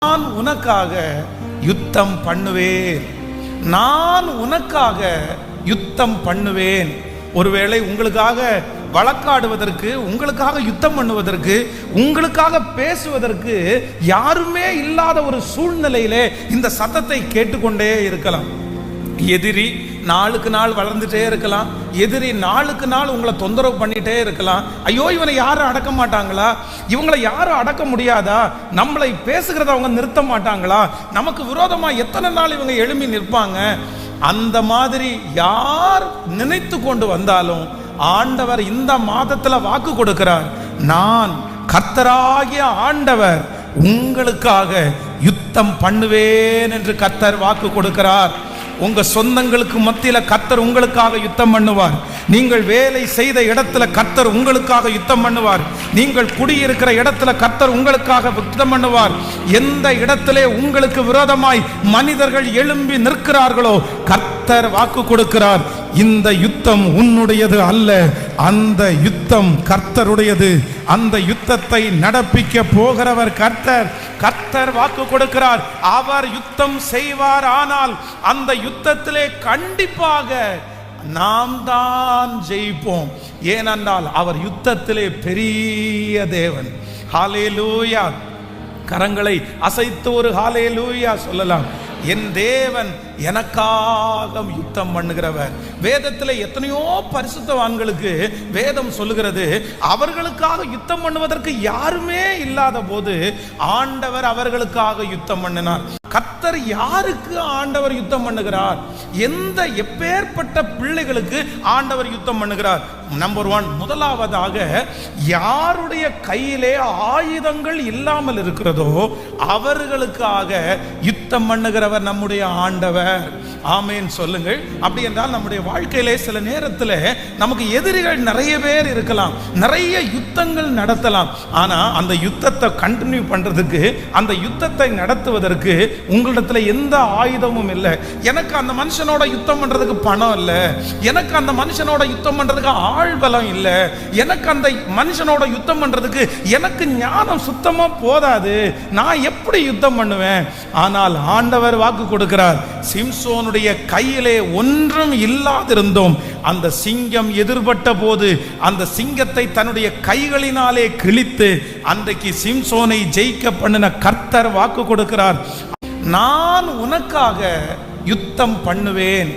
நான் உனக்காக யுத்தம் பண்ணுவேன், நான் உனக்காக யுத்தம் பண்ணுவேன். ஒருவேளை உங்களுக்காக வழக்காடுவதற்கு, உங்களுக்காக யுத்தம் பண்ணுவதற்கு, உங்களுக்காக பேசுவதற்கு யாருமே இல்லாத ஒரு சூழ்நிலையிலே இந்த சத்தத்தை கேட்டுக்கொண்டே இருக்கலாம். எதிரி நாளுக்கு நாள் வளர்ந்துட்டே இருக்கலாம். எதிரி நாளுக்கு நாள் உங்களை தொந்தரவு பண்ணிட்டே இருக்கலாம். ஐயோ, இவனை யாரும் அடக்க மாட்டாங்களா, இவங்களை யாரும் அடக்க முடியாதா, நம்மளை பேசுகிறத அவங்க நிறுத்த மாட்டாங்களா, நமக்கு விரோதமா எத்தனை நாள் இவங்க எழும்பி நிற்பாங்க. அந்த மாதிரி யார் நினைத்து கொண்டு வந்தாலும் ஆண்டவர் இந்த மாதத்துல வாக்கு கொடுக்கிறார். நான் கர்த்தராகிய ஆண்டவர் உங்களுக்காக யுத்தம் பண்ணுவேன் என்று கர்த்தர் வாக்கு கொடுக்கிறார். உங்க சொந்தங்களுக்கு மத்தியில கர்த்தர் உங்களுக்காக யுத்தம் பண்ணுவார். நீங்கள் வேலை செய்த இடத்துல கர்த்தர் உங்களுக்காக யுத்தம் பண்ணுவார். நீங்கள் குடியிருக்கிற இடத்துல கர்த்தர் உங்களுக்காக யுத்தம் பண்ணுவார். எந்த இடத்திலே உங்களுக்கு விரோதமாய் மனிதர்கள் எழும்பி நிற்கிறார்களோ கர்த்தர் வாக்கு கொடுக்கிறார், இந்த யுத்தம் உன்னுடையது அல்ல, அந்த யுத்தம் கர்த்தருடையது. அந்த யுத்தத்தை நடப்பிக்க போகிறவர் கர்த்தர். கர்த்தர் வாக்கு கொடுக்கிறார், அவர் யுத்தம் செய்வார். ஆனால் அந்த யுத்தத்திலே கண்டிப்பாக நாம் தான் ஜெயிப்போம். ஏனென்றால் அவர் யுத்தத்திலே பெரிய தேவன். ஹல்லேலூயா! கரங்களை அசைத்து ஒரு ஹல்லேலூயா சொல்லலாம். என் தேவன் எனக்காக யுத்தம் பண்ணுகிறவர். வேதத்தில் எத்தனையோ பரிசுத்தவான்களுக்கு வேதம் சொல்லுகிறது, அவர்களுக்காக யுத்தம் பண்ணுவதற்கு யாருமே இல்லாத போது ஆண்டவர் அவர்களுக்காக யுத்தம் பண்ணினார். கர்த்தர் யாருக்கு ஆண்டவர் யுத்தம் பண்ணுகிறார்? எந்த எப்பேற்பட்ட பிள்ளைகளுக்கு ஆண்டவர் யுத்தம் பண்ணுகிறார்? நம்பர் 1, முதலாவதாக யாருடைய கையிலே ஆயுதங்கள் இல்லாமல் இருக்கிறதோ அவர்களுக்காக யுத்தம் பண்ணுகிறவர் நம்முடைய ஆண்டவர். ஆமென் சொல்லுங்கள். அப்படி என்றால் நம்முடைய வாழ்க்கையிலே சில நேரத்தில் நமக்கு எதிரிகள் நிறைய பேர் இருக்கலாம், நிறைய யுத்தங்கள் நடத்தலாம். ஆனா அந்த யுத்தத்தை கண்டினியூ பண்றதுக்கு, அந்த யுத்தத்தை நடத்துவதற்கு உங்களிடத்துல எந்த ஆயுதமும் இல்லை. எனக்கு அந்த மனுஷனோட யுத்தம் பண்றதுக்கு பணம் இல்லை, எனக்கு அந்த மனுஷனோட யுத்தம் பண்றதுக்கு ஆள் பலம் இல்லை, எனக்கு அந்த மனுஷனோட யுத்தம் பண்றதுக்கு எனக்கு ஞானம் சுத்தமா போதாது, நான் எப்படி யுத்தம் பண்ணுவேன்? ஆனால் ஆண்டவர் வாக்கு கொடுக்கிறார், சிம்சோனுடைய கையிலே ஒன்றும் இல்லாதிருந்தோம். அந்த சிங்கம் எதிர்பட்ட போது அந்த சிங்கத்தை தன்னுடைய கைகளினாலே கிழித்து அன்றைக்கு சிம்சோனை ஜெயிக்க பண்ணின கர்த்தர் வாக்கு கொடுக்கிறார், நான் உனக்காக யுத்தம் பண்ணுவேன்.